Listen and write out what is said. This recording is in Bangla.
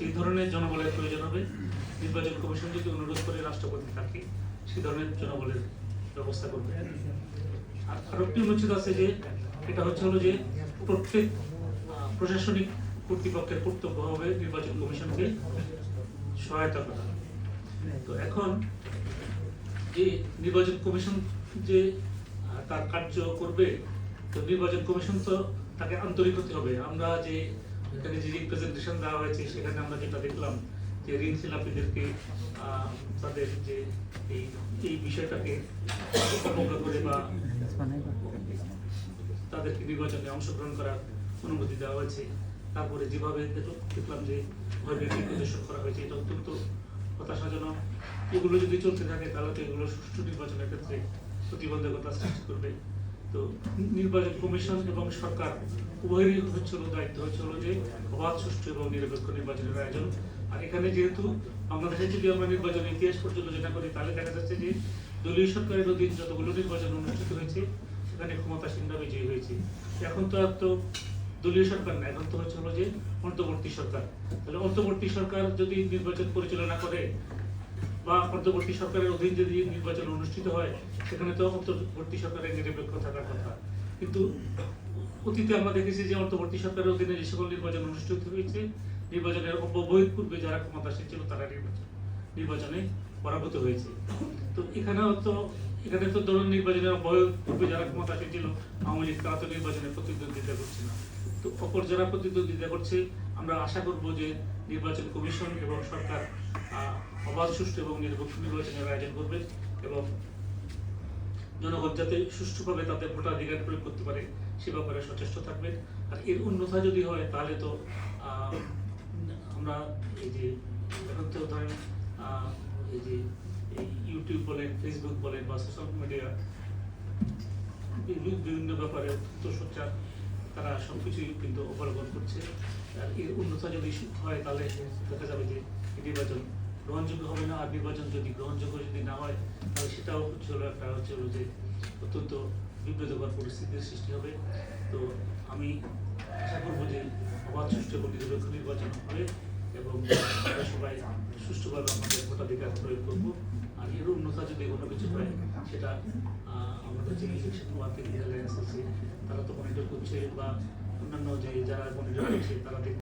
যে ধরনের জনবলের প্রয়োজন হবে, নির্বাচন কমিশন যদি অনুরোধ করে রাষ্ট্রপতি তাকে সেই ধরনের জনবলের ব্যবস্থা করবে। আর আরো একটি অনুচ্ছেদ আছে যে এটা হলো যে প্রত্যেক প্রশাসনিক কর্তৃপক্ষের কর্তব্য হবে নির্বাচন কমিশনকে সহায়তা করা। তো এখন যে নির্বাচন কমিশন যে তার কার্য করবে, তো নির্বাচন কমিশন তো তাকে আন্তরিক হতে হবে। আমরা যে এখানে যে রিপ্রেজেন্টেশন দেওয়া হয়েছে সেখানে আমরা যেটা দেখলাম যে ঋণ খেলাপিদেরকে তাদের যে এই বিষয়টাকে অবজ্ঞা করে বা তাদেরকে নির্বাচনে অংশগ্রহণ করার অনুমতি দেওয়া হয়েছে। তারপরে যেভাবে দেখলাম যে ভয়ভীতি প্রদর্শন করা হয়েছে, এটা অত্যন্ত হতাশাজনক। এগুলো যদি চলতে থাকে তাহলে তো এগুলো সুষ্ঠু নির্বাচনের ক্ষেত্রে প্রতিবন্ধকতা সৃষ্টি করবে। তো নির্বাচন কমিশন এবং সরকার উভয়েরই দায়িত্ব হলো যে অবাধ, সুষ্ঠু এবং নিরপেক্ষ নির্বাচনের আয়োজন। আর এখানে যেহেতু বাংলাদেশে যদি আমরা নির্বাচনের ইতিহাস পর্যালোচনা করি তাহলে দেখা যাচ্ছে যে দলীয় সরকারের অধীন যতগুলো নির্বাচন অনুষ্ঠিত হয়েছে সেখানে ক্ষমতাসীনরা বিজয়ী হয়েছে। এখন তো আর তো দলীয় সরকার না, এখন তো হলো যে অন্তর্বর্তী সরকার। তাহলে অন্তর্বর্তী সরকার যদি নির্বাচন পরিচালনা করে বা অন্তর্বর্তী সরকারের অধীন যদি নির্বাচন অনুষ্ঠিত হয়, সেখানে তো অন্তর্বর্তী সরকারের নিরপেক্ষ থাকার কথা। কিন্তু অতীতে আমরা দেখেছি যে অন্তর্বর্তী সরকারের অধীনে যে সকল নির্বাচন অনুষ্ঠিত হয়েছে, নির্বাচনের অব্যবহিত পূর্বে যারা ক্ষমতাসীন ছিল তারা নির্বাচনে পরাভূত হয়েছে। তো এখানে তো ধরুন নির্বাচনের অব্যবহিত পূর্বে যারা ক্ষমতাসীন ছিল আওয়ামী লীগ, তারা তো নির্বাচনে প্রতিদ্বন্দ্বিতা করছে না। তো অপর যারা প্রতিদ্বন্দ্বিতা করছে, আমরা আশা করব যে নির্বাচন কমিশন এবং সরকার অবাধ, সুষ্ঠু এবং নিরপেক্ষ নির্বাচনের আয়োজন করবে এবং জনগণ যাতে সুষ্ঠুভাবে তাদের ভোটাধিকার প্রয়োগ করতে পারে সে ব্যাপারে সচেষ্ট থাকবে। আর এর অন্যথা যদি হয় তাহলে তো আমরা এই যে এখন তো ধরেন এই যে ইউটিউব বলেন, ফেসবুক বলেন বা সোশ্যাল মিডিয়া বিভিন্ন ব্যাপারে তথ্য সোচ্চার তারা সবকিছুই কিন্তু অবলম্বন করছে। আর এর অন্যথা যদি হয় তাহলে দেখা যাবে যে নির্বাচন গ্রহণযোগ্য হবে না। আর নির্বাচন যদি গ্রহণযোগ্য যদি না হয় তাহলে সেটাও হলো যে অত্যন্ত বিব্রতকর পরিস্থিতির সৃষ্টি হবে। তো আমি আশা করবো যে অবাধ, সুষ্ঠু এবং নিরপেক্ষ নির্বাচন হবে এবং আমরা সবাই সুষ্ঠুভাবে আমাদের ভোটাধিকার প্রয়োগ করবো। আর এর অন্যথা যদি কোনো কিছু হয় সেটা আমাদের যে ইলেকশন ওয়ার্কিং এলায়েন্স আছে তারা তো মনিটর করছে বা অন্যান্য যে যারা মনিটর করছে তারা